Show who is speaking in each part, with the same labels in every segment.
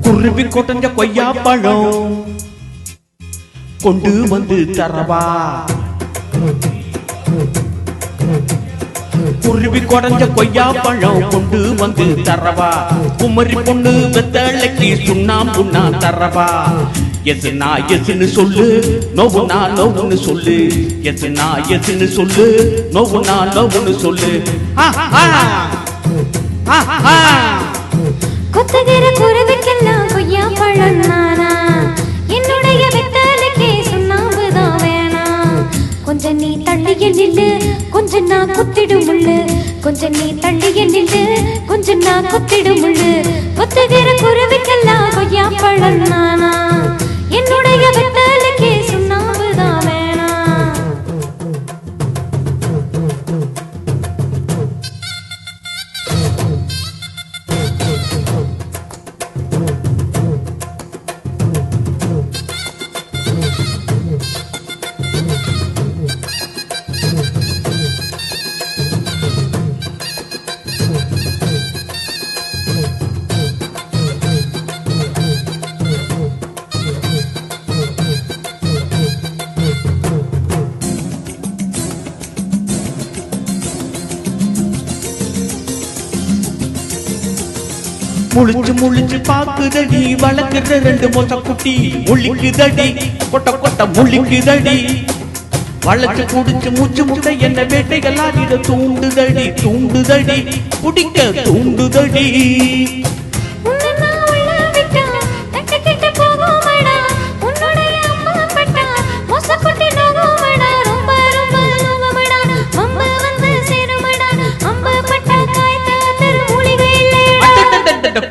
Speaker 1: குருவி கொட்டஞ்ச கொய்யா பழம் கொண்டு வந்து தரவா. குருவி கொடஞ்ச கொய்யா பழம் கொண்டு வந்து தரவா. குமரி பொண்ணு வெத்தலைக்கு சுண்ணாம்புண்ணா தரவா. எதுனா எதுன்னு சொல்லு, நோவுனா நோவுன்னு சொல்லு. எதுனா எதுன்னு சொல்லு, நோவுனா நோவுன்னு சொல்லு.
Speaker 2: கொத்தகிற குருவிக்கெல்லாம் கொய்யா பழம் நானா, என்னுடைய வெத்தலைக்கே சுண்ணாம்புதான் வேணா. கொஞ்சம் நீ தள்ளிய நில்லு, கொஞ்சம் நான் குத்திடும் முள்ளு. கொஞ்சம் நீ தள்ளிய நில்லு, கொஞ்சம் நான் குத்திடும் முள்ளு. கொத்தகிற குருவிக்கெல்லாம் கொய்யா பழம் நானா, என்னுடைய வெத்தலைக்கே சுண்ணாம்புதான் வேணா.
Speaker 1: முழிச்சு முழிச்சு பாக்குதடி வளர்க்குற ரெண்டு மொச குட்டி. முழிக்குதடி கொட்ட கொட்ட முழிக்குதடி. வளைச்சு குடிச்சு மூச்சு முட்டை என்ன வேட்டைகள் ஆடிட தூண்டுதடி தூண்டுதடி குடிக்க தூண்டுதடி.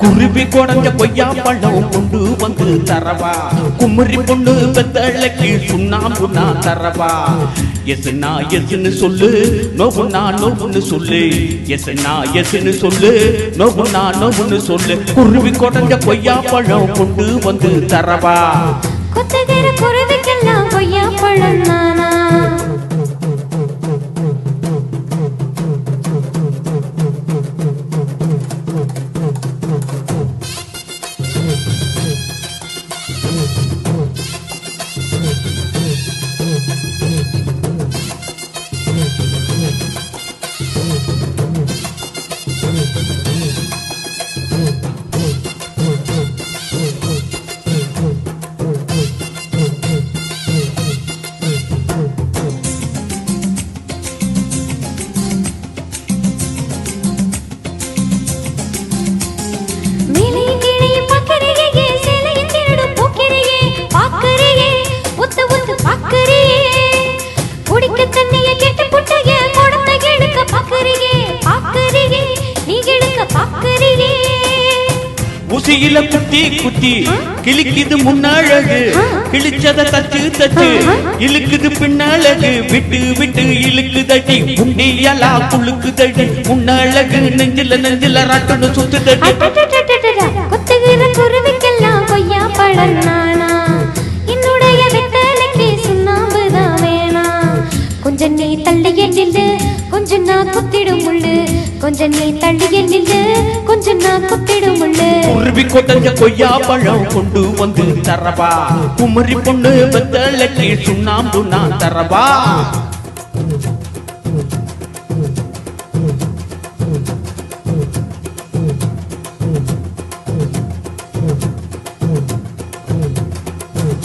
Speaker 1: குருவி கொடஞ்ச கொய்யா பழம் கொண்டு வந்து தரவா. குமரி பொண்ணு வெத்தலைக்கு சுண்ணாம்புண்ணா தரவா. எசுனா எசுன்னு சொல்லு, நோவுனா நோவுன்னு சொல்லு. எசுனா எசுன்னு சொல்லு, நோவுனா நோவுன்னு சொல்லு. குருவி கொடஞ்ச கொய்யா பழம் கொண்டு வந்து தரவா.
Speaker 2: கொத்தகிற குருவிக்கெல்லாம் கொய்யா பழம் நானா.
Speaker 1: உசியில குத்தி குத்தி கிழிக்குது முன்னழகு. கிழிச்சத தச்சு தச்சு இழுக்குது பின்னழகு. விட்டு விட்டு இழுக்குதடி முண்டியலா குளுக்குதடி. முன்னழகு நெஞ்சில நெஞ்சில ராட்டனு சுத்துதடி.
Speaker 2: கொத்துகிற குருவிக்கெல்லாம் கொய்யா பழம் நானா, என்னுடைய வெத்தலைக்கு சுண்ணாம்புதான் வேணா. கொஞ்சம் நீ தள்ளிய நில்லு, கொஞ்சம் நான் குத்திடும் முள்ளு. கொஞ்சம் நீ தள்ளிய நில்லு, கொஞ்சம் நான் குத்திடும் முள்ளு.
Speaker 1: குருவி கொட்டஞ்ச கொய்யா பழம் கொண்டு வந்து தரவா. குமரி பொண்ணு வெத்தலைக்கு சுண்ணாம்புண்ணா தரவா.